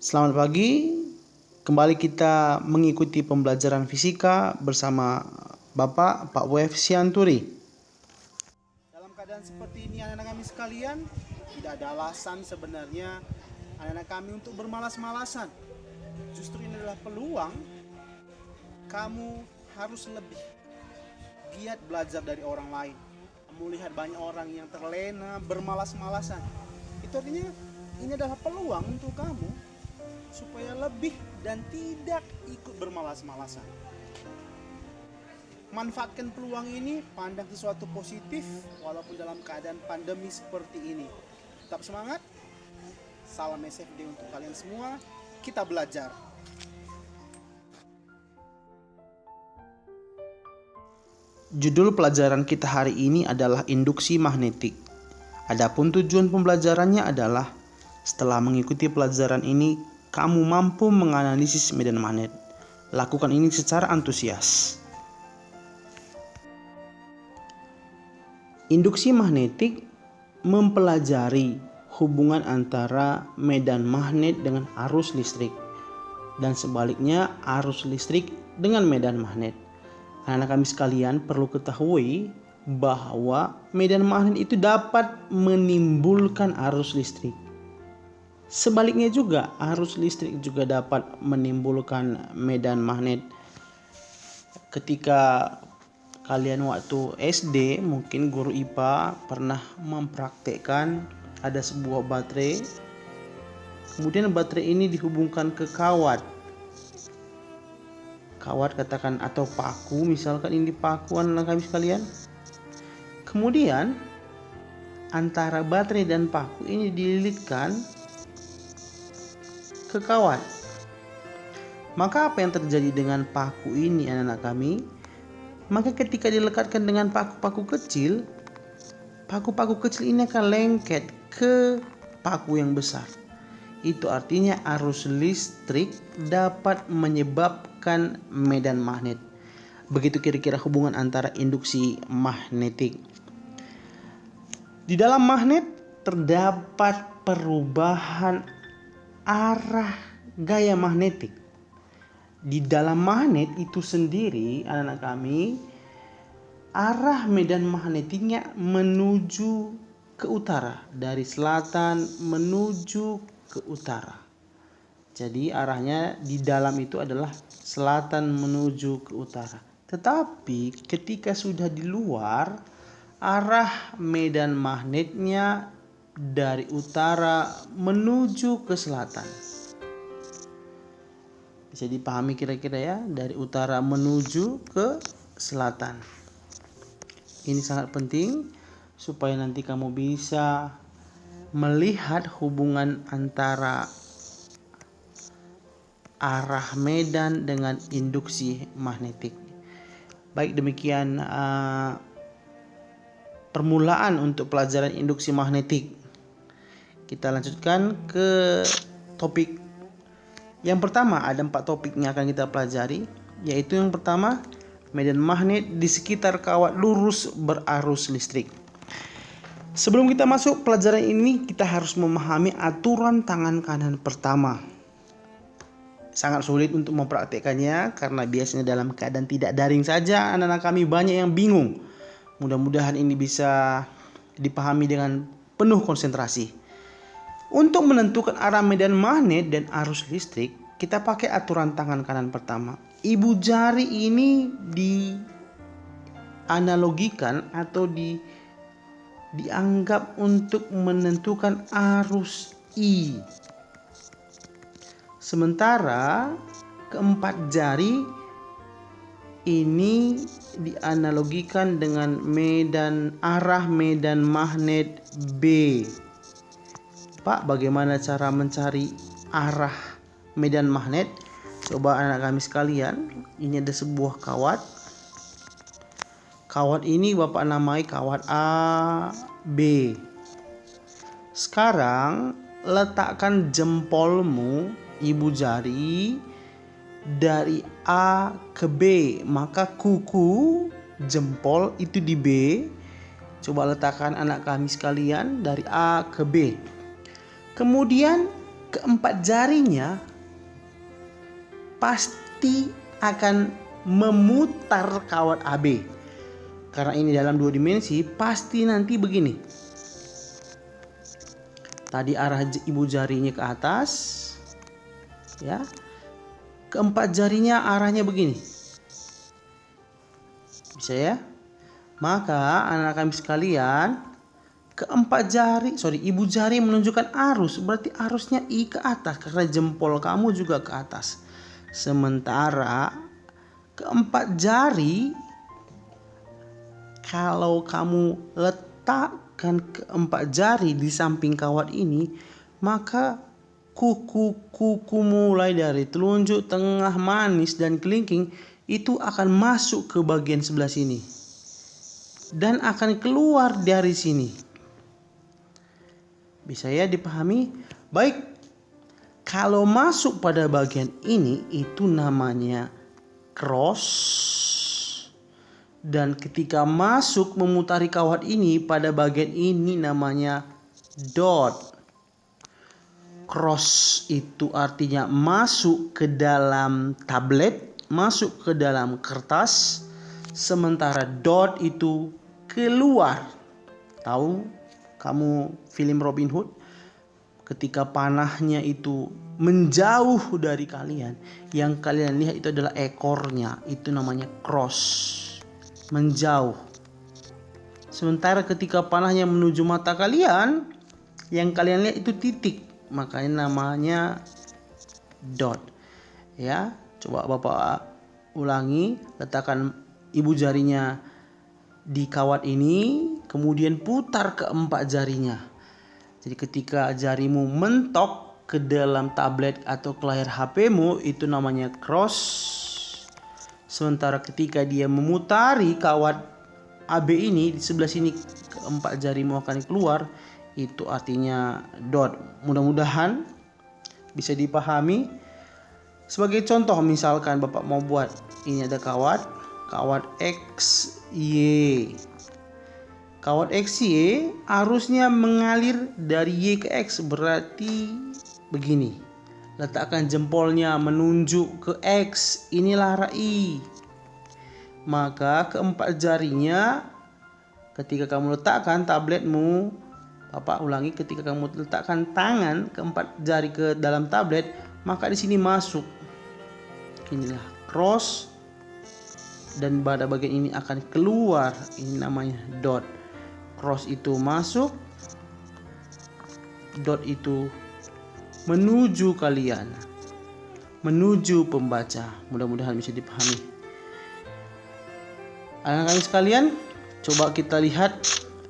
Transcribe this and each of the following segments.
Selamat pagi, kembali kita mengikuti pembelajaran fisika bersama Bapak Pak Wef Sianturi. Dalam keadaan seperti ini anak-anak kami sekalian, tidak ada alasan sebenarnya anak-anak kami untuk bermalas-malasan. Justru ini adalah peluang kamu harus lebih giat belajar dari orang lain. Kamu lihat banyak orang yang terlena bermalas-malasan. Itu artinya ini adalah peluang untuk kamu supaya lebih dan tidak ikut bermalas-malasan. Manfaatkan peluang ini, pandang sesuatu positif walaupun dalam keadaan pandemi seperti ini. Tetap semangat. Salam SFD untuk kalian semua. Kita belajar. Judul pelajaran kita hari ini adalah induksi magnetik. Adapun tujuan pembelajarannya adalah setelah mengikuti pelajaran ini kamu mampu menganalisis medan magnet. Lakukan ini secara antusias. Induksi magnetik mempelajari hubungan antara medan magnet dengan arus listrik dan sebaliknya arus listrik dengan medan magnet. Anak-anak kami sekalian perlu ketahui bahwa medan magnet itu dapat menimbulkan arus listrik. Sebaliknya juga, arus listrik juga dapat menimbulkan medan magnet. Ketika kalian waktu SD, mungkin guru IPA pernah mempraktekkan ada sebuah baterai. Kemudian baterai ini dihubungkan ke kawat. Kawat katakan atau paku, misalkan ini paku anak kami sekalian. Kemudian antara baterai dan paku ini dililitkan ke kawat. Maka apa yang terjadi dengan paku ini anak-anak kami? Maka ketika dilekatkan dengan paku-paku kecil ini akan lengket ke paku yang besar. Itu artinya arus listrik dapat menyebabkan medan magnet. Begitu kira-kira hubungan antara induksi magnetik. Di dalam magnet terdapat perubahan arah gaya magnetik. Di dalam magnet itu sendiri anak-anak kami, arah medan magnetiknya menuju ke utara, dari selatan menuju ke utara. Jadi arahnya di dalam itu adalah selatan menuju ke utara. Tetapi ketika sudah di luar, arah medan magnetnya dari utara menuju ke selatan. Bisa dipahami kira-kira ya, dari utara menuju ke selatan. Ini sangat penting supaya nanti kamu bisa melihat hubungan antara arah medan dengan induksi magnetik. Baik, demikian permulaan untuk pelajaran induksi magnetik. Kita lanjutkan ke topik. Yang pertama, ada 4 topik yang akan kita pelajari, yaitu yang pertama, medan magnet di sekitar kawat lurus berarus listrik. Sebelum kita masuk pelajaran ini, kita harus memahami aturan tangan kanan pertama. Sangat sulit untuk mempraktekannya karena biasanya dalam keadaan tidak daring saja anak-anak kami banyak yang bingung. Mudah-mudahan ini bisa dipahami dengan penuh konsentrasi. Untuk menentukan arah medan magnet dan arus listrik, kita pakai aturan tangan kanan pertama. Ibu jari ini dianalogikan atau dianggap untuk menentukan arus I. Sementara keempat jari ini dianalogikan dengan arah medan magnet B. Pak, bagaimana cara mencari arah medan magnet? Coba anak kami sekalian, ini ada sebuah kawat. Kawat ini Bapak namai kawat A, B. Sekarang letakkan jempolmu, ibu jari, dari A ke B. Maka kuku jempol itu di B. Coba letakkan anak kami sekalian dari A ke B. Kemudian keempat jarinya pasti akan memutar kawat AB. Karena ini dalam 2 dimensi, pasti nanti begini. Tadi arah ibu jarinya ke atas, ya. Keempat jarinya arahnya begini. Bisa ya? Maka anak kami sekalian, ibu jari menunjukkan arus, berarti arusnya I ke atas karena jempol kamu juga ke atas. Sementara keempat jari, kalau kamu letakkan keempat jari di samping kawat ini, maka kuku mulai dari telunjuk, tengah, manis, dan kelingking itu akan masuk ke bagian sebelah sini dan akan keluar dari sini. Bisa ya dipahami? Baik, kalau masuk pada bagian ini itu namanya cross, dan ketika masuk memutari kawat ini pada bagian ini namanya dot. Cross itu artinya masuk ke dalam tablet, masuk ke dalam kertas, sementara dot itu keluar. Tahu kamu film Robin Hood? Ketika panahnya itu menjauh dari kalian, yang kalian lihat itu adalah ekornya, itu namanya cross, menjauh. Sementara ketika panahnya menuju mata kalian, yang kalian lihat itu titik, makanya namanya dot. Ya, coba Bapak ulangi, letakkan ibu jarinya di kawat ini, kemudian putar keempat jarinya. Jadi ketika jarimu mentok ke dalam tablet atau ke layar HP-mu, itu namanya cross. Sementara ketika dia memutari kawat AB ini di sebelah sini, keempat jarimu akan keluar, itu artinya dot. Mudah-mudahan bisa dipahami. Sebagai contoh, misalkan Bapak mau buat, ini ada kawat XY. Kawat XY arusnya mengalir dari Y ke X, berarti begini. Letakkan jempolnya menunjuk ke X, inilah arah Y. Maka keempat jarinya ketika kamu letakkan tabletmu, Bapak ulangi, ketika kamu letakkan tangan keempat jari ke dalam tablet, maka di sini masuk. Inilah cross, dan pada bagian ini akan keluar, ini namanya dot. Cross itu masuk, dot itu menuju kalian, menuju pembaca. Mudah-mudahan bisa dipahami. Anak-anak sekalian, coba kita lihat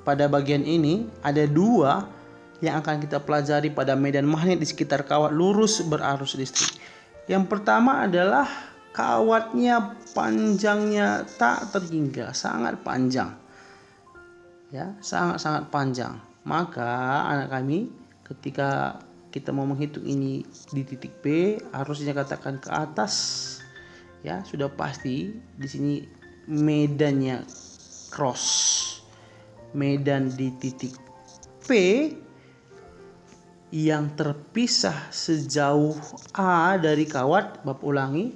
pada bagian ini ada 2 yang akan kita pelajari pada medan magnet di sekitar kawat lurus berarus listrik. Yang pertama adalah kawatnya panjangnya tak terhingga, sangat panjang. Ya, sangat-sangat panjang. Maka anak kami, ketika kita mau menghitung ini di titik P, harusnya katakan ke atas. Ya, sudah pasti di sini medannya cross. Medan di titik P yang terpisah sejauh A dari kawat. Bapak ulangi,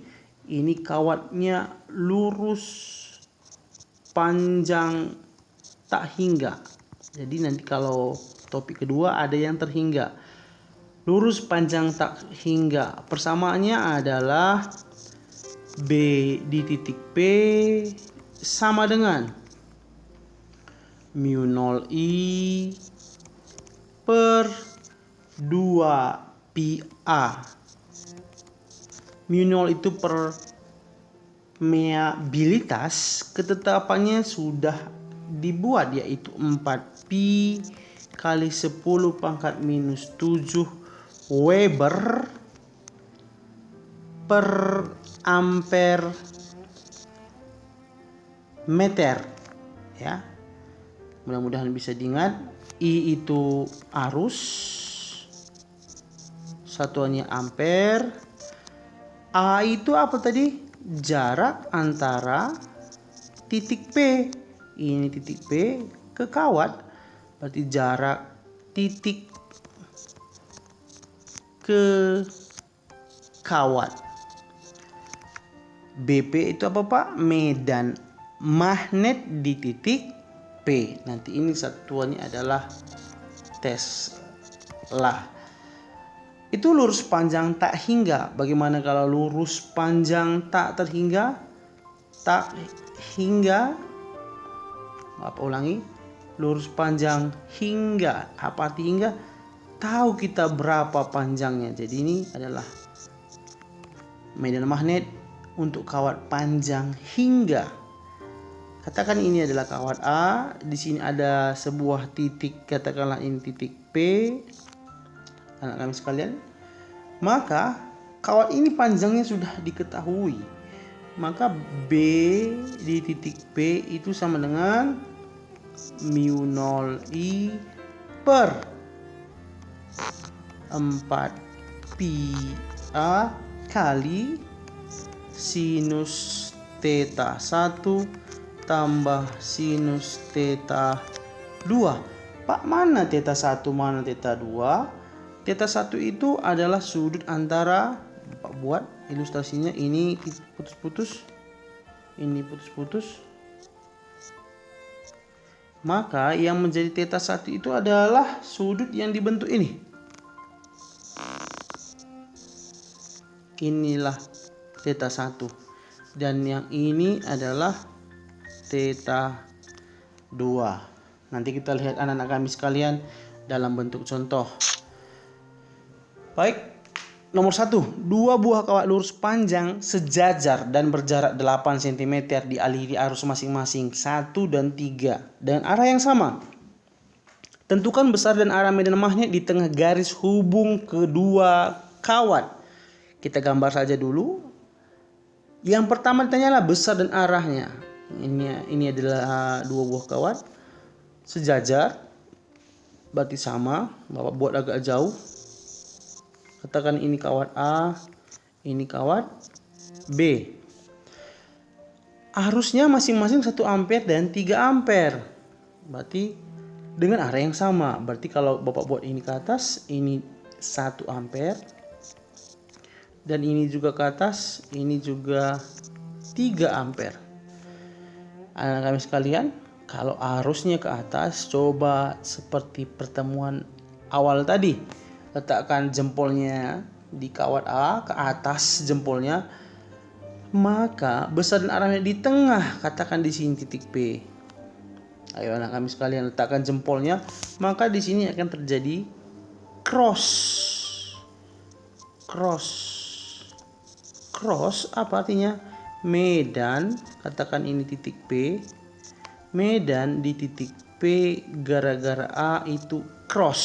ini kawatnya lurus panjang tak hingga. Jadi nanti kalau topik kedua ada yang terhingga. Lurus panjang tak hingga. Persamaannya adalah B di titik P sama dengan mu 0 I per 2 pi A. Mu 0 itu permeabilitas, ketetapannya sudah dibuat, yaitu 4 pi kali 10 pangkat minus 7 Weber per ampere meter. Ya, mudah-mudahan bisa diingat. I itu arus, satuannya ampere. A itu apa tadi? Jarak antara titik P, ini titik P ke kawat, berarti jarak titik ke ke kawat. BP itu apa Pak? Medan magnet di titik P. Nanti ini satuannya adalah Tesla. Itu lurus panjang tak hingga. Bagaimana kalau lurus panjang tak terhingga? Tak hingga. Ulangi. Lurus panjang hingga. Apa arti hingga? Tahu kita berapa panjangnya. Jadi ini adalah medan magnet untuk kawat panjang hingga. Katakan ini adalah kawat A, di sini ada sebuah titik, katakanlah ini titik P, anak kami sekalian. Maka kawat ini panjangnya sudah diketahui. Maka B di titik P itu sama dengan mu 0 I per 4 pi A kali sinus theta 1 tambah sinus theta 2. Pak, mana theta 1, mana theta 2? Theta 1 itu adalah sudut antara, Pak buat ilustrasinya, ini putus-putus, ini putus-putus. Maka yang menjadi theta 1 itu adalah sudut yang dibentuk ini. Inilah theta 1. Dan yang ini adalah theta 2. Nanti kita lihat anak-anak kami sekalian dalam bentuk contoh. Baik, nomor 1. Dua buah kawat lurus panjang sejajar dan berjarak 8 cm dialiri arus masing-masing 1 dan 3 dengan arah yang sama. Tentukan besar dan arah medan magnet di tengah garis hubung kedua kawat. Kita gambar saja dulu. Yang pertama ditanyalah besar dan arahnya. Ini adalah dua buah kawat sejajar, berarti sama. Bapak buat agak jauh. Katakan ini kawat A, ini kawat B. Arusnya masing-masing 1 ampere dan 3 ampere. Berarti dengan arah yang sama. Berarti kalau Bapak buat ini ke atas, ini 1 ampere. Dan ini juga ke atas, ini juga 3 ampere. Anak kami sekalian, kalau arusnya ke atas, coba seperti pertemuan awal tadi. Letakkan jempolnya di kawat A, ke atas jempolnya. Maka besar dan arahnya di tengah, katakan di sini titik P. Ayo anak kami sekalian, letakkan jempolnya. Maka di sini akan terjadi cross. Cross apa artinya? Medan, katakan ini titik P. Medan di titik P gara-gara A itu cross.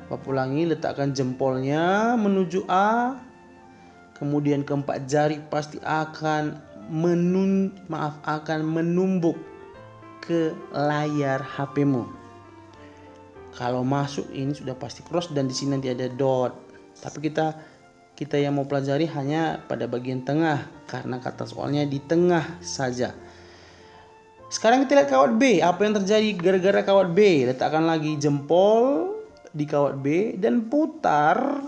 Bapak ulangi, letakkan jempolnya menuju A. Kemudian keempat jari pasti akan menumbuk ke layar HP-mu. Kalau masuk ini sudah pasti cross dan di sini nanti ada dot. Tapi kita yang mau pelajari hanya pada bagian tengah karena kata soalnya di tengah saja. Sekarang kita lihat kawat B. Apa yang terjadi gara-gara kawat B? Letakkan lagi jempol di kawat B dan putar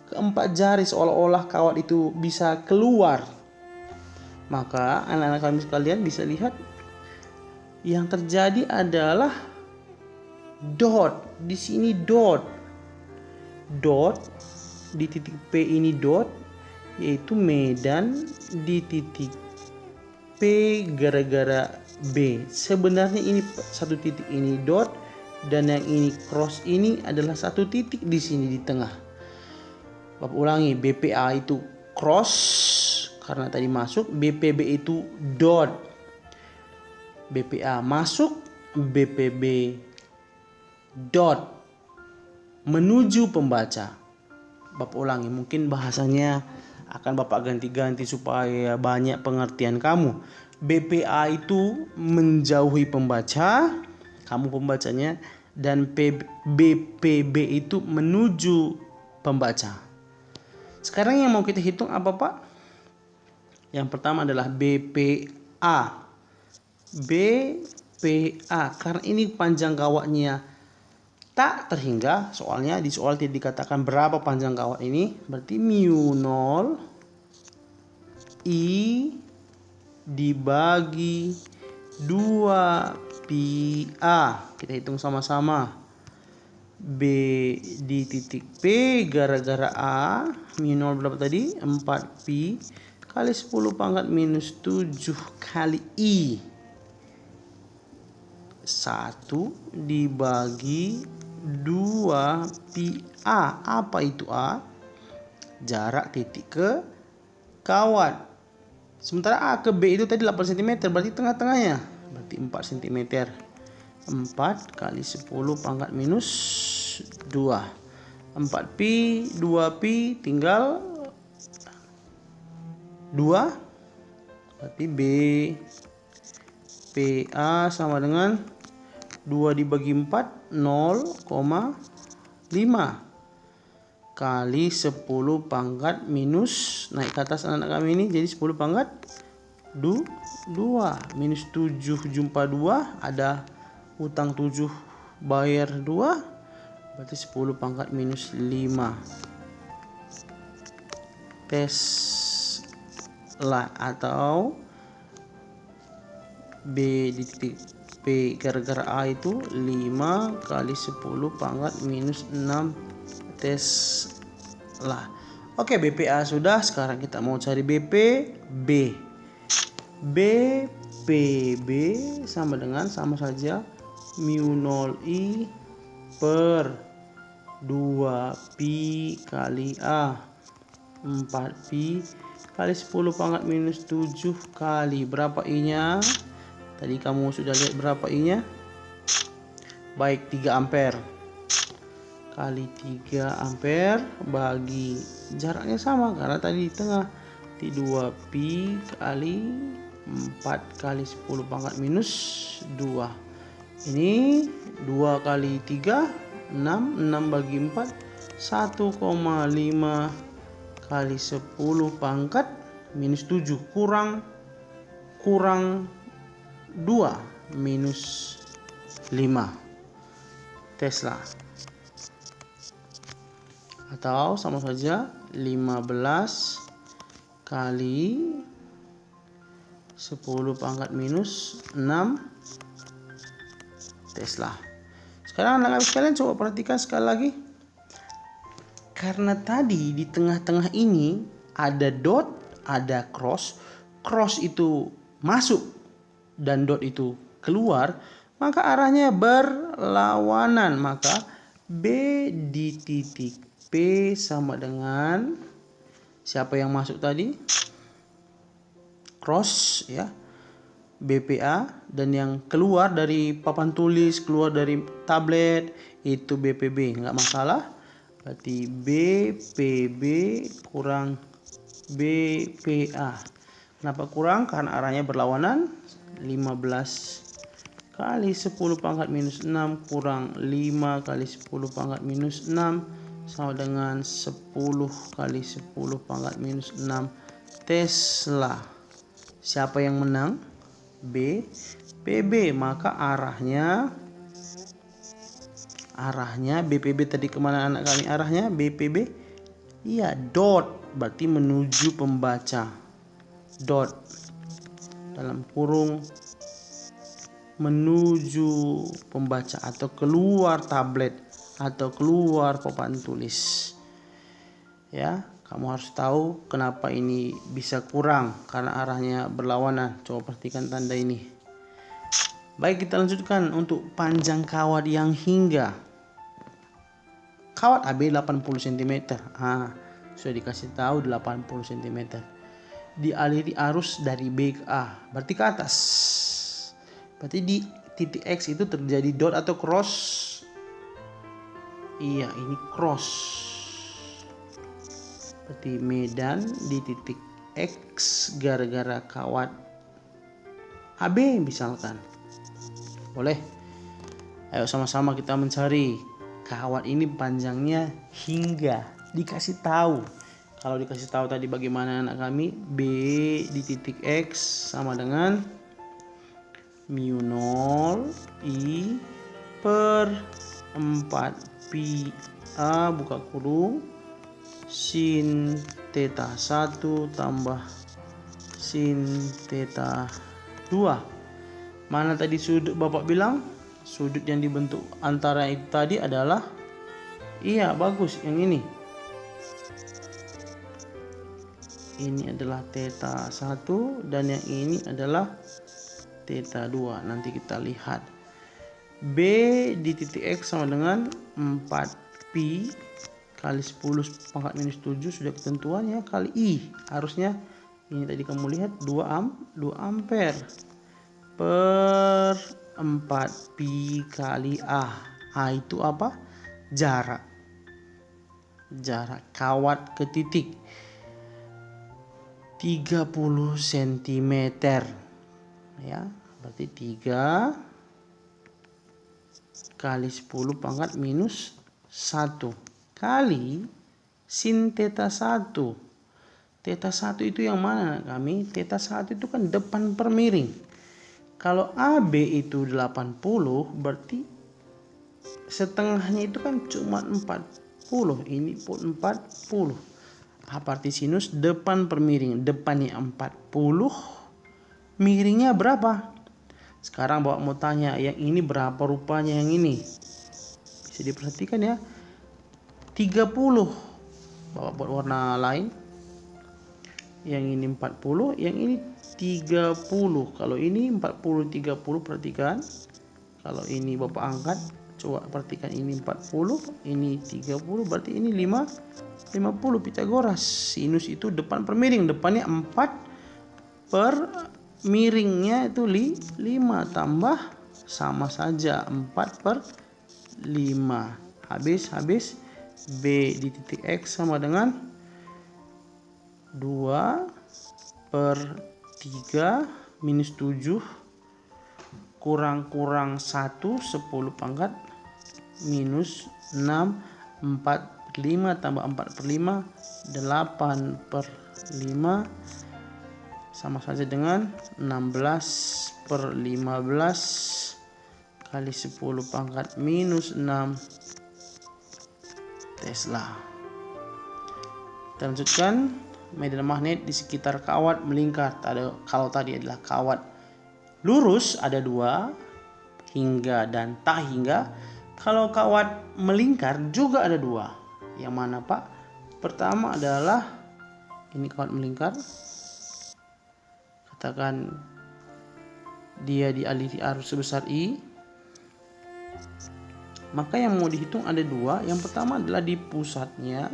keempat jari seolah-olah kawat itu bisa keluar. Maka anak-anak kami sekalian bisa lihat yang terjadi adalah dot. Di sini dot di titik P ini dot, yaitu medan di titik P gara-gara B. Sebenarnya ini satu titik ini dot dan yang ini cross ini adalah satu titik di sini di tengah. Bapak ulangi, BPA itu cross karena tadi masuk, BPB itu dot. BPA masuk, BPB dot menuju pembaca. Bapak ulangi, mungkin bahasanya akan Bapak ganti-ganti supaya banyak pengertian kamu. BPA itu menjauhi pembaca, kamu pembacanya, dan BPB itu menuju pembaca. Sekarang yang mau kita hitung apa Pak? Yang pertama adalah BPA. BPA karena ini panjang kawatnya Tak terhingga, soalnya di soal tidak dikatakan berapa panjang kawat ini, berarti mu 0 I dibagi 2 pi A. Kita hitung sama-sama. B di titik P gara-gara A, mu 0 berapa tadi? 4 pi kali 10 pangkat minus 7 kali I. 1 dibagi 2 pi A. Apa itu A? Jarak titik ke kawat. Sementara A ke B itu tadi 8 cm, berarti tengah-tengahnya. Berarti 4 cm. 4 kali 10 pangkat minus 2. 4 pi, 2 pi, tinggal 2. Berarti B PA sama dengan 2 dibagi 4, 0,5 kali 10 pangkat minus, naik ke atas anak kami ini, jadi 10 pangkat 2 minus 7 jumpa 2, ada utang 7 bayar 2, berarti 10 pangkat minus 5. Tes lah, atau B di titik P gara-gara A itu 5 kali 10 pangkat minus 6 Tesla. Oke, BPA sudah. Sekarang kita mau cari BP. BPB sama dengan, sama saja, mu 0 I per 2 pi kali A. 4 pi kali 10 pangkat minus 7 kali berapa I-nya? Tadi kamu sudah lihat berapa I-nya? Baik, 3 ampere. Kali 3 ampere bagi jaraknya sama karena tadi di tengah. 2 pi kali 4 kali 10 pangkat minus 2. Ini 2 kali 3, 6. 6 bagi 4, 1,5 kali 10 pangkat minus 7 kurang 2 minus 5 Tesla. Atau sama saja 15 kali 10 pangkat minus 6 Tesla. Sekarang anak-anak sekalian coba perhatikan sekali lagi. Karena tadi di tengah-tengah ini ada dot, ada cross. Cross itu masuk dan dot itu keluar, maka arahnya berlawanan. Maka B di titik P sama dengan, siapa yang masuk tadi? Cross, ya, BPA, dan yang keluar dari papan tulis, keluar dari tablet itu BPB, nggak masalah. Berarti BPB kurang BPA. Kenapa kurang? Karena arahnya berlawanan. 15 kali 10 pangkat minus 6 kurang 5 kali 10 pangkat minus 6 sama dengan 10 kali 10 pangkat minus 6 Tesla. Siapa yang menang? B. PB. Maka arahnya BPB tadi kemana anak kami? Arahnya BPB, iya, dot, berarti menuju pembaca. Dot dalam kurung menuju pembaca atau keluar tablet atau keluar papan tulis. Ya, kamu harus tahu kenapa ini bisa kurang, karena arahnya berlawanan. Coba perhatikan tanda ini. Baik, kita lanjutkan untuk panjang kawat yang hingga. Kawat AB 80 cm. Sudah dikasih tahu 80 cm. Dialiri arus dari B ke A, berarti ke atas. Berarti di titik X itu terjadi dot atau cross. Iya, ini cross. Berarti medan di titik X gara-gara kawat AB misalkan. Boleh? Ayo sama-sama kita mencari. Kawat ini panjangnya hingga, dikasih tahu. Kalau dikasih tahu tadi bagaimana anak kami? B di titik X sama dengan mu 0 I per 4pi A buka kurung sin theta 1 tambah sin theta 2. Mana tadi sudut Bapak bilang? Sudut yang dibentuk antara itu tadi adalah, iya bagus, yang ini. Ini adalah theta 1 dan yang ini adalah theta 2. Nanti kita lihat. B di titik X sama dengan 4pi kali 10 pangkat minus 7 sudah ketentuan ya, kali I. Harusnya ini tadi kamu lihat 2 ampere per 4pi kali A. A itu apa? Jarak kawat ke titik 30 cm ya, berarti 3 kali 10 pangkat minus 1 kali sin theta 1. Theta 1 itu yang mana kami? Theta 1 itu kan depan per miring. Kalau AB itu 80, berarti setengahnya itu kan cuma 40. Ini pun 40. Berarti sinus depan per miring, depannya 40, miringnya berapa? Sekarang Bapak mau tanya, yang ini berapa rupanya yang ini? Bisa diperhatikan ya. 30. Bapak buat warna lain. Yang ini 40, yang ini 30. Kalau ini 40 30, perhatikan. Kalau ini Bapak angkat, coba perhatikan, ini 40, ini 30, berarti ini 50 Pitagoras. Sinus itu depan per miring, depannya 4 per miringnya itu 5 tambah sama saja 4 per 5. Habis B di titik X sama dengan 2 per 3 minus 7 kurang 1 10 pangkat minus 6 4 per 5 tambah 4 per 5 8 per 5 sama saja dengan 16 per 15 kali 10 pangkat minus 6 Tesla. Kita lanjutkan. Medan magnet di sekitar kawat melingkar. Kalau tadi adalah kawat lurus ada 2, hingga dan tak hingga. Kalau kawat melingkar juga ada 2. Yang mana Pak? Pertama adalah ini kawat melingkar. Katakan dia dialiri arus sebesar I. Maka yang mau dihitung ada 2. Yang pertama adalah di pusatnya.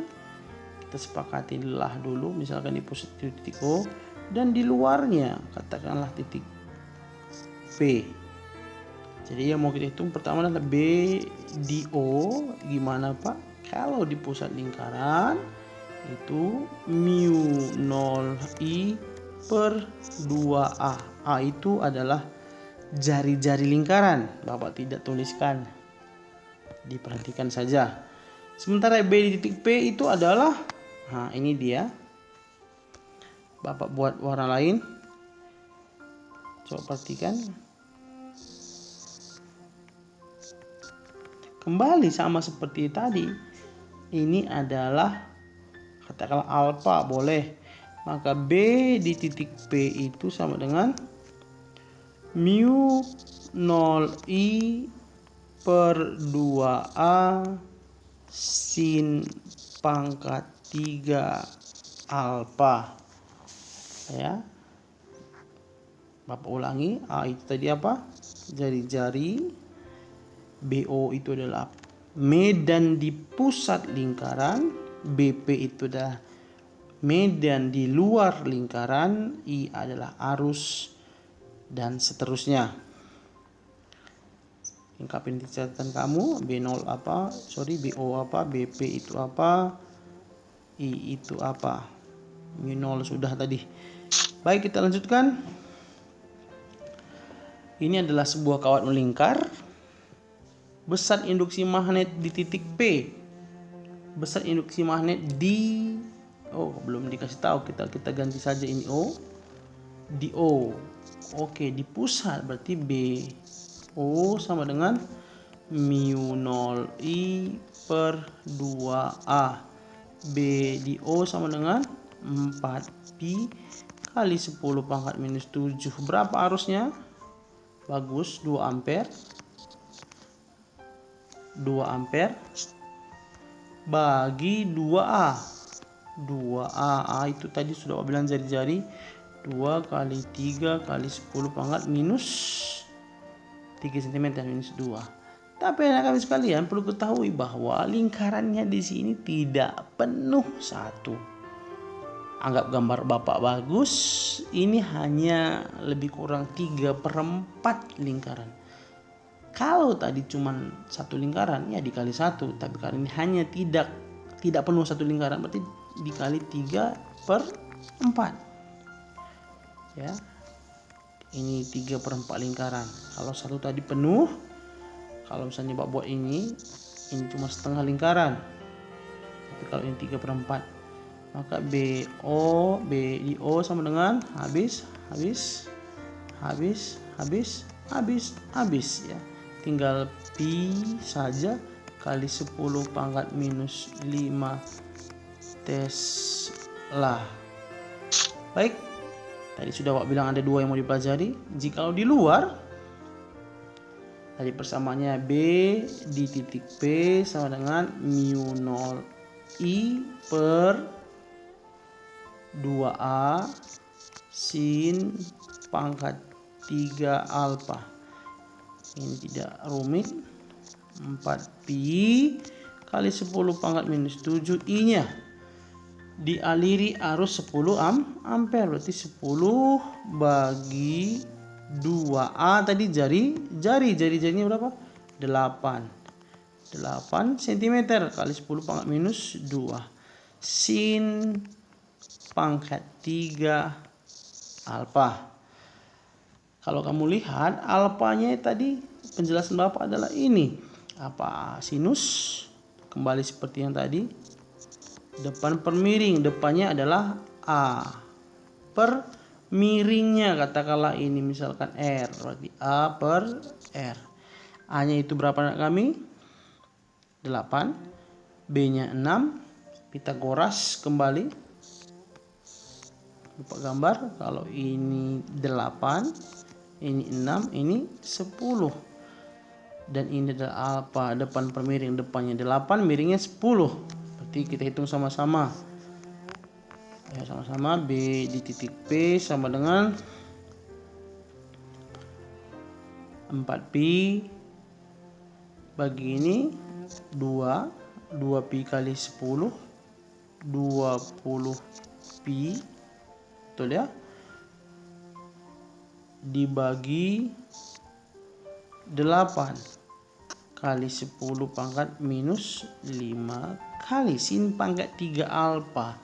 Kita sepakati lah dulu, misalkan di pusat titik O, dan di luarnya katakanlah titik P. Jadi yang mau kita hitung pertama adalah B di O. Gimana Pak? Kalau di pusat lingkaran itu mu 0 I per 2A. A itu adalah jari-jari lingkaran. Bapak tidak tuliskan, diperhatikan saja. Sementara B di titik P itu adalah, nah ini dia. Bapak buat warna lain. Coba perhatikan. Kembali sama seperti tadi. Ini adalah katakanlah alfa, boleh. Maka B di titik P itu sama dengan mu 0I per 2A sin pangkat 3 alfa. Ya. Bapak ulangi, A itu tadi apa? Jari-jari. BO itu adalah medan di pusat lingkaran. BP itu adalah medan di luar lingkaran. I adalah arus dan seterusnya. Lengkapin di catatan kamu. B0 apa? BO apa? BP itu apa? I itu apa? M0 sudah tadi. Baik, kita lanjutkan. Ini adalah sebuah kawat melingkar. Besar induksi magnet di titik P. Besar induksi magnet di, belum dikasih tahu, kita ganti saja ini O. Di O. Oke, di pusat berarti B. O sama dengan mu 0 I per 2A. B di O sama dengan 4pi kali 10 pangkat minus 7. Berapa arusnya? Bagus, 2 ampere. 2 ampere bagi 2A. 2A itu tadi sudah bilang jari-jari. 2 kali 3 kali 10 pangkat minus 3 cm minus 2. Tapi anak kami sekalian perlu ketahui bahwa lingkarannya di sini tidak penuh satu. Anggap gambar Bapak bagus, ini hanya lebih kurang 3/4 lingkaran. Kalau tadi cuma satu lingkaran ya dikali 1, tapi kali ini hanya tidak penuh satu lingkaran, berarti dikali 3/4. Ya. Ini 3/4 lingkaran. Kalau satu tadi penuh, kalau misalnya Bapak buat ini cuma setengah lingkaran. Tapi kalau ini 3/4, maka B di O sama dengan habis ya. Tinggal pi saja kali 10 pangkat minus 5 Tesla. Baik, tadi sudah Pak bilang ada 2 yang mau dipelajari. Jikalau di luar, tadi persamaannya B di titik P sama dengan mu 0 I per 2A sin pangkat 3 alfa. Ini tidak rumit. 4pi kali 10 pangkat minus 7 I-nya dialiri arus 10 ampere, berarti 10 bagi 2A tadi jari-jarinya berapa? 8 cm kali 10 pangkat minus 2 sin pangkat 3 alfa. Kalau kamu lihat alfanya tadi penjelasan Bapak adalah ini. Apa? Sinus. Kembali seperti yang tadi. Depan per miring. Depannya adalah A. Per miringnya katakanlah ini misalkan R. Berarti A per R. A-nya itu berapa anak kami? 8. B-nya 6. Pitagoras kembali. Lupa gambar. Kalau ini 8. Ini 6, ini 10. Dan ini adalah alfa, depan per miring, depannya 8, miringnya 10. Berarti kita hitung sama-sama. Ya, sama-sama B di titik P sama dengan 4pi bagi ini 2pi kali 10, 20pi. Betul ya? Dibagi 8 kali 10 pangkat minus 5 kali sin pangkat 3 alfa.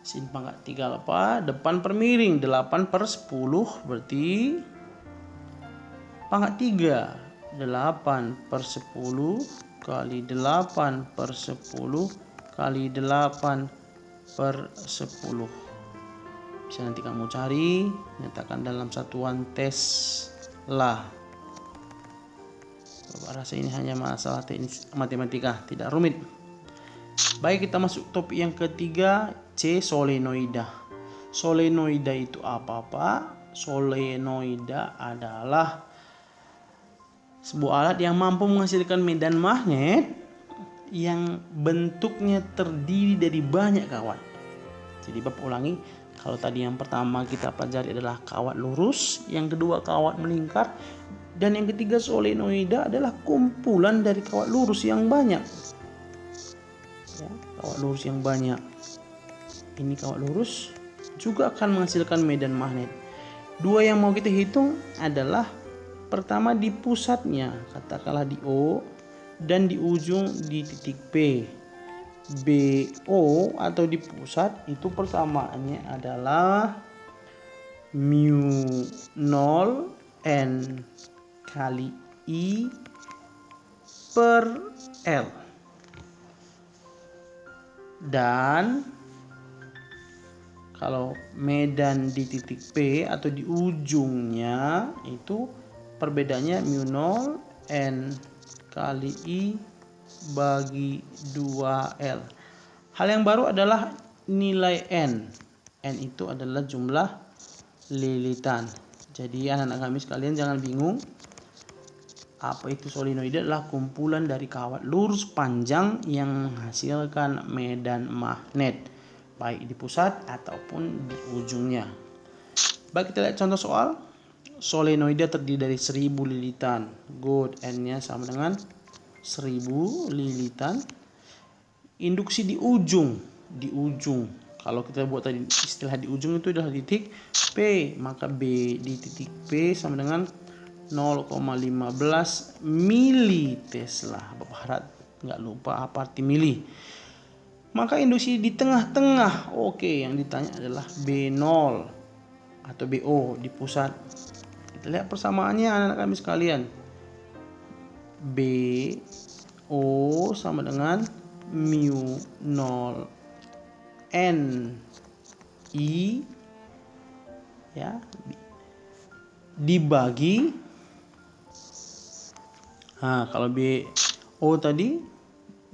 Sin pangkat 3 alfa depan per miring 8/10 berarti pangkat 3 8/10 kali 8/10 kali 8/10. Bisa nanti kamu cari, nyatakan dalam satuan Tesla. Bapak rasa ini hanya masalah teknis matematika, tidak rumit. Baik, kita masuk topik yang ketiga, C. Solenoida. Solenoida itu apa Pak? Solenoida adalah sebuah alat yang mampu menghasilkan medan magnet yang bentuknya terdiri dari banyak kawat. Jadi Bapak ulangi. Kalau tadi yang pertama kita pelajari adalah kawat lurus, yang kedua kawat melingkar, dan yang ketiga solenoida adalah kumpulan dari kawat lurus yang banyak. Ya, kawat lurus yang banyak. Ini kawat lurus juga akan menghasilkan medan magnet. 2 yang mau kita hitung adalah pertama di pusatnya, katakanlah di O, dan di ujung di titik P. BO atau di pusat itu persamaannya adalah mu 0 N kali I per L. Dan kalau medan di titik P atau di ujungnya itu perbedaannya mu 0 N kali I bagi 2L. Hal yang baru adalah nilai N. N itu adalah jumlah lilitan. Jadi anak-anak kami sekalian jangan bingung. Apa itu solenoida? Adalah kumpulan dari kawat lurus panjang yang menghasilkan medan magnet, baik di pusat ataupun di ujungnya. Baik, kita lihat contoh soal. Solenoida terdiri dari 1000 lilitan. Good, N-nya sama dengan 1000 lilitan. Induksi di ujung. Kalau kita buat tadi istilah di ujung itu adalah titik P, maka B di titik P sama dengan 0,15 mili Tesla. Bapak harap nggak lupa apa arti mili. Maka induksi di tengah-tengah. Oke, yang ditanya adalah B0 atau BO di pusat. Kita lihat persamaannya anak-anak kami sekalian. BO sama dengan mu 0 N I ya dibagi kalau BO tadi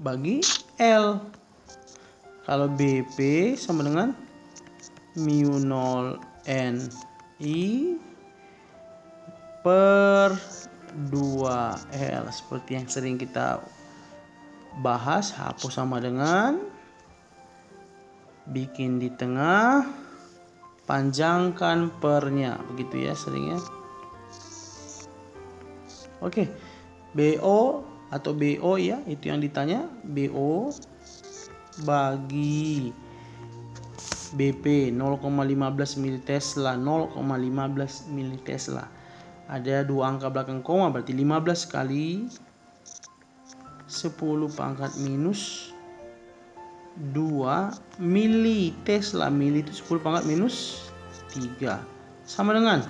bagi L. Kalau BP sama dengan mu 0 N I per 2L. Seperti yang sering kita bahas, hapus sama dengan bikin di tengah, panjangkan pernya. Begitu ya seringnya. Oke. BO atau BO ya, itu yang ditanya. BO bagi BP 0,15 mili Tesla, 0,15 mili Tesla. Ada dua angka belakang koma, berarti 15 kali 10 pangkat minus 2 mili Tesla. Mili itu 10 pangkat minus 3. Sama dengan,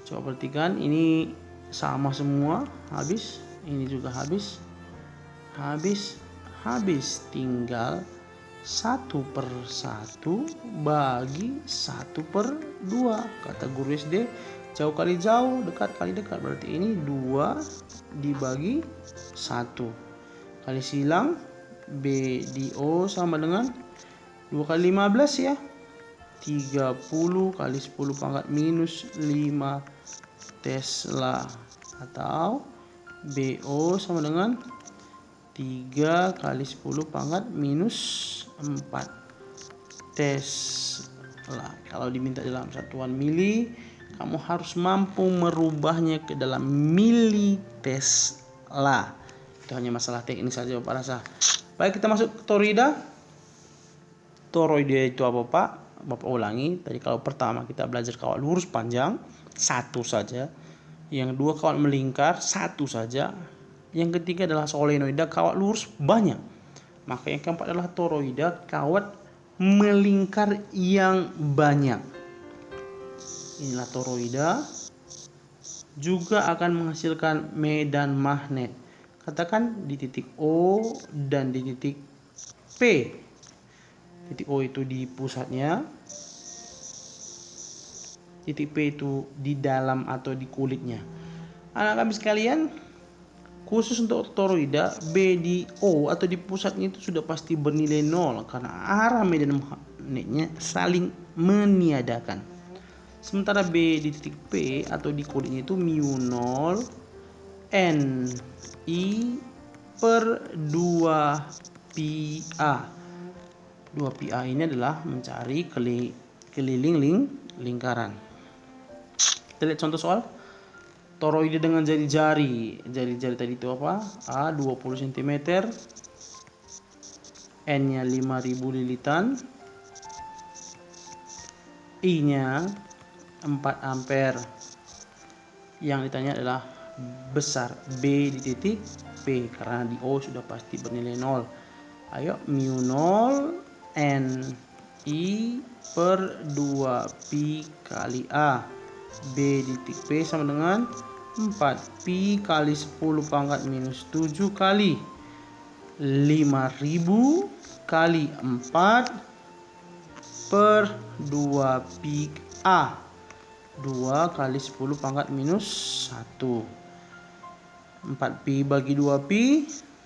coba perhatikan, ini sama semua, habis. Ini juga habis. Tinggal 1/1 bagi 1/2. Kata guru SD, jauh kali jauh, dekat kali dekat. Berarti ini 2 dibagi 1. Kali silang, B di O sama dengan 2 kali 15 ya. 30 kali 10 pangkat minus 5 Tesla. Atau BO sama dengan 3 kali 10 pangkat minus 4 Tesla. Kalau diminta dalam satuan mili, kamu harus mampu merubahnya ke dalam mili Tesla. Itu hanya masalah teknis saja Bapak rasa. Baik, kita masuk ke toroida. Toroida itu apa Pak? Bapak ulangi. Tadi kalau pertama kita belajar kawat lurus panjang, satu saja. Yang kedua kawat melingkar, satu saja. Yang ketiga adalah solenoida, kawat lurus banyak. Maka yang keempat adalah toroida, kawat melingkar yang banyak. Inilah toroida. Juga akan menghasilkan medan magnet. Katakan di titik O dan di titik P. Titik O itu di pusatnya. Titik P itu di dalam atau di kulitnya. Anak kami sekalian, khusus untuk toroida, B di O atau di pusatnya itu sudah pasti bernilai 0 karena arah medan magnetnya saling meniadakan. Sementara B di titik P atau di kulitnya itu mu 0 N I per 2 pi A. 2 pi A ini adalah mencari keliling lingkaran. Kita lihat contoh soal. Toroida dengan jari-jari. Jari-jari tadi itu apa? A 20 cm. N-nya 5000 lilitan. I-nya 4 ampere. Yang ditanya adalah besar B di titik P karena di O sudah pasti bernilai 0. Ayo, mu 0 N I per 2 pi kali A. B di titik P sama dengan 4 pi kali 10 pangkat minus 7 kali 5000 kali 4 per 2 pi A. 2 kali 10 pangkat minus 1. 4pi bagi 2pi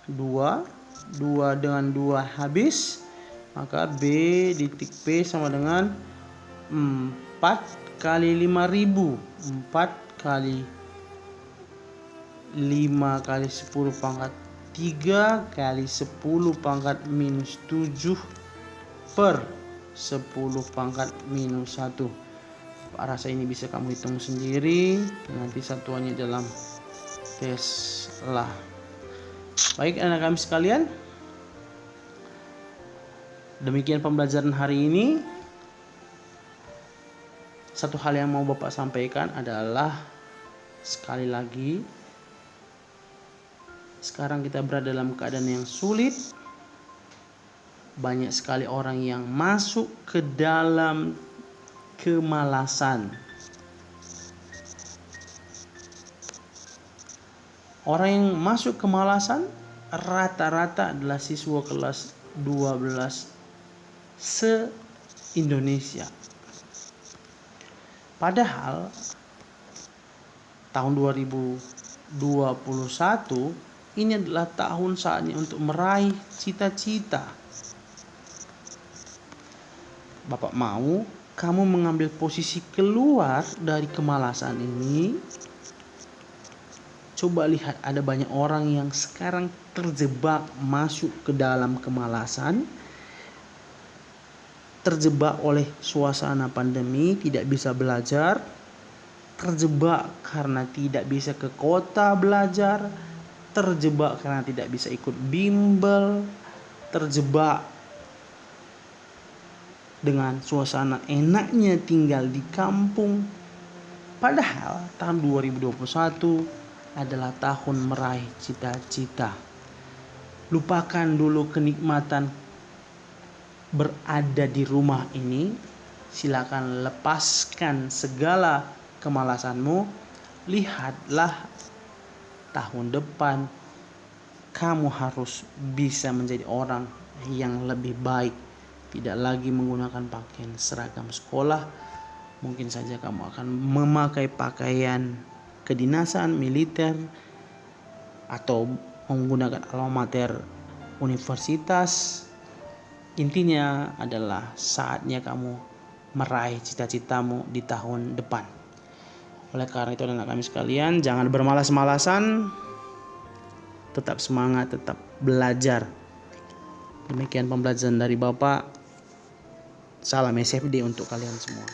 2. 2 dengan 2 habis. Maka B titik P sama dengan 4 kali 5.000. 4 kali 5 kali 10 pangkat 3 kali 10 pangkat minus 7 per 10 pangkat minus 1. Rasa ini bisa kamu hitung sendiri, nanti satuannya dalam tes lah. Baik anak kami sekalian, demikian pembelajaran hari ini. Satu hal yang mau Bapak sampaikan adalah, sekali lagi, sekarang kita berada dalam keadaan yang sulit. Banyak sekali orang yang masuk ke dalam kemalasan. Orang yang masuk kemalasan rata-rata adalah siswa kelas 12 se-Indonesia. Padahal tahun 2021 ini adalah tahun saatnya untuk meraih cita-cita. Bapak mau kamu mengambil posisi keluar dari kemalasan ini. Coba lihat, ada banyak orang yang sekarang terjebak masuk ke dalam kemalasan, terjebak oleh suasana pandemi, tidak bisa belajar, terjebak karena tidak bisa ke kota belajar, terjebak karena tidak bisa ikut bimbel, terjebak dengan suasana enaknya tinggal di kampung. Padahal tahun 2021 adalah tahun meraih cita-cita. Lupakan dulu kenikmatan berada di rumah ini. Silakan lepaskan segala kemalasanmu. Lihatlah tahun depan kamu harus bisa menjadi orang yang lebih baik. Tidak lagi menggunakan pakaian seragam sekolah. Mungkin saja kamu akan memakai pakaian kedinasan, militer, atau menggunakan alma mater universitas. Intinya adalah saatnya kamu meraih cita-citamu di tahun depan. Oleh karena itu anak kami sekalian, jangan bermalas-malasan. Tetap semangat, tetap belajar. Demikian pembelajaran dari Bapak. Salam SFD untuk kalian semua.